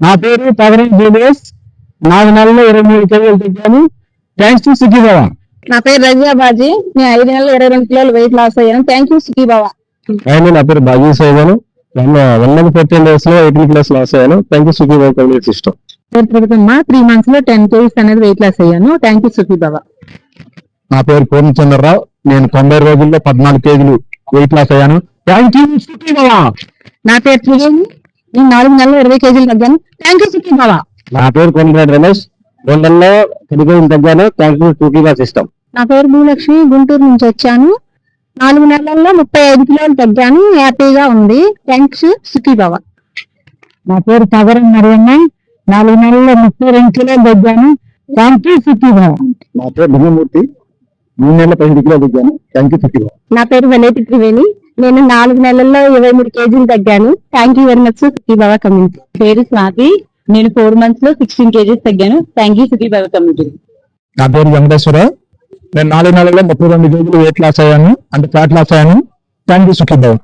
నా పేరు పగరం జూలియస్. 4 నెలల్లో 23 కేజీలు తగ్గాను. Thanks to Sukhi Baba. నా పేరు రజియా బాజీ. నేను 5 నెలల్లో 22 కిలోలు వెయిట్ లాస్ అయ్యాను. Thank you Sukhi Baba. నా పేరు బాజీ సైదాను. 14 days లో 18 kilos లాస్ అయ్యాను. Thank you Sukhi Baba community system. 3 months లో 10 kgs అనేది వెయిట్ లాస్ అయ్యాను. Thank you Sukhi Baba. నా పేరు పూర్ణచంద్రరావు. నేను 90 రోజుల్లో 14 కేజీలు వెయిట్ లాస్ అయ్యాను. Thank you Sukhi Baba. నా పేరు త్రివేణి. నేను 4 నెలల్లో 20 కేజీలు తగ్గాను. Thank you Sukhi Baba. నా పేరు కొండరెడ్డి రమేష్. 2 నెలల్లో 10 కేజీలు తగ్గాను. Thank you Sukhi Baba system. నా పేరు భూలక్ష్మి. గుంటూరు నుంచి వచ్చాను. 4 నెలల్లో 35 కిలోలు తగ్గాను. హ్యాపీగా ఉంది. థ్యాంక్స్ సుఖీ బాబా. నా పేరు పగరం మరియమ్మ. 4 నెలల్లో 32 కిలోలు తగ్గాను. Thank you Sukhi Baba. నా పేరు భిన్నమూర్తి. 3 నెలల 15 కిలోలు తగ్గాను. Thank you Sukhi Baba. నా పేరు వెలేటి త్రివేణి. నేను 4 నెలల్లో 23 కేజీలు తగ్గాను. Thank you very much Sukhi Baba community. పేరు స్వాతి. నేను 4 months లో 16 kgs తగ్గాను. Thank you Sukhi Baba community. నా పేరు వెంకటేశ్వరరావు. నేను 4 నెలల్లో 32 కేజీలు వెయిట్ లాస్ అయ్యాను. అంటే ఫ్యాట్ లాస్ అయ్యాను. Thank you Sukhi Baba.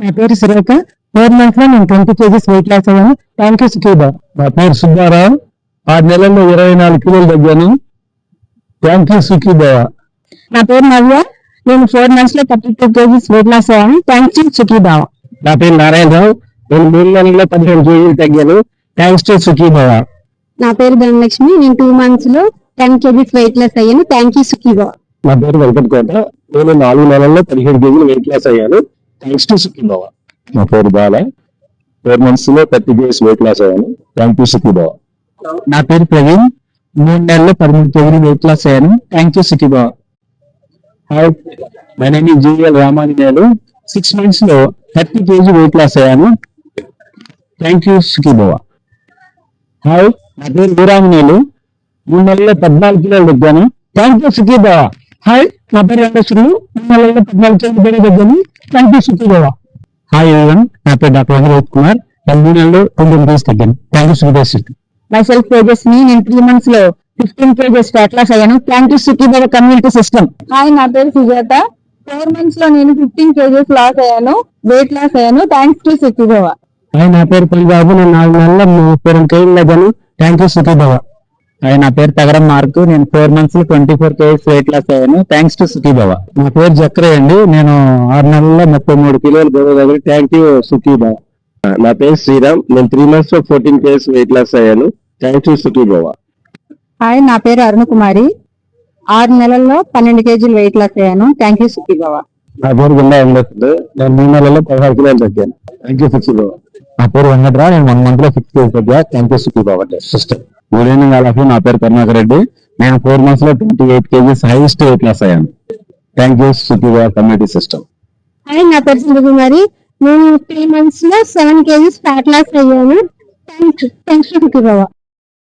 నా పేరు సురేఖ. 4 months లో నేను 20 కేజీస్ వెయిట్ లాస్ అయ్యాను. Thank you Sukhi Baba. నా పేరు సుబ్బారావు. 6 నెలల్లో 24 కిలోలు తగ్గాను. Thank you Sukhi Baba. నా పేరు నవ్య. నేను 4 months లో 32 కేజీస్ వెయిట్ లాస్ అయ్యాను. Thank you Sukhi Baba. నా పేరు నారాయణరావు. నేను 3 నెలల్లో 15 కేజీలు తగ్గాను. Thanks to Sukhi Baba. నా పేరు ధనలక్ష్మి. నేను 2 months లో 10 కేజీస్ వెయిట్ లాస్ అయ్యాను. Thank you Sukhi Baba. నా పేరు వెంకటకోట. నేను 4 నెలల్లో 17 కేజీలు వెయిట్ లాస్ అయ్యాను. Thanks to Sukhi Baba. నా పేరు బాల. 4 months లో 30 కేజీస్ వెయిట్ లాస్ అయ్యాను. Thank you Sukhi Baba. నా పేరు ప్రవీణ్. 3 నెలల్లో 13 కేజీలు వెయిట్ లాస్ అయ్యాను. Thank you Sukhi Baba. Hi, my name is GL Ramanjaneyulu. 6 months లో 30 కేజీ వెయిట్ లాస్ అయ్యాను. Thank you Sukhi Baba. Hi, నా పేరు వీరాంజనేయులు. 3 నెలల్లో 14 కిలోలు తగ్గాను. Thank you Sukhi Baba. Hi, నా పేరు వెంకటేశ్వరులు. 3 నెలల్లో 14 కేజీలు తగ్గాను. Thank you Sukhi Baba. Hi everyone, నా పేరు డాక్టర్ వెంకటేష్ కుమార్. 3 నెలల్లో 20 kgs తగ్గాను. Thank you Sukhi Baba. My self తేజస్ని. నేను 3 months లో 15 కేజీస్ ఫ్యాట్ లాస్ అయ్యాను. Thank you Sukhi Baba community system. Hi, నా పేరు సుజాత. 4 months లో నేను 15 కేజీస్ లాస్ అయ్యాను. వెయిట్ లాస్ అయ్యాను. Thanks to Sukhi Baba. Hi, నా పేరు పల్లిబాబు. నేను 4 నెలల్లో 32 కేజీలు తగ్గాను. Thank you Sukhi Baba. Hi, నా పేరు తగరం మార్కు. నేను 4 months లో 24 కేజీస్ వెయిట్ లాస్ అయ్యాను. Thanks to Sukhi Baba. నా పేరు చక్రయ్య అండి. నేను 6 నెలల్లో 33 కిలోలు బరువు. Thank you Sukhi Baba. నా పేరు శ్రీరామ్. నేను 3 months లో 14 కేజీస్ వెయిట్ లాస్ అయ్యాను. Thank you Sukhi Baba. Hi, నా పేరు అరుణ కుమారి. 6 నెలల్లో 12 కేజీలు వెయిట్ లాస్ అయ్యాను. Thank you Sukhi Baba. నా పేరు గుండా వెంకటేశ్వరుడు. నేను 3 నెలల్లో 16 కిలోలు తగ్గాను. Thank you Sukhi Baba. నా పేరు వెంకట్రావు. నేను 1 month లో 6 kgs తగ్గా. Thank you Sukhi Baba sister. Good evening all of you. నా పేరు కరుణాకర్ రెడ్డి. నేను 4 months లో 28 కేజీస్ హైయెస్ట్ వెయిట్ లాస్ అయ్యాను. Thank you Sukhi Baba community system. Hi, నా పేరు సుందరకుమారి. నేను 3 months లో 7 కేజీస్ ఫ్యాట్ లాస్ అయ్యాను. Thanks to Sukhi Baba.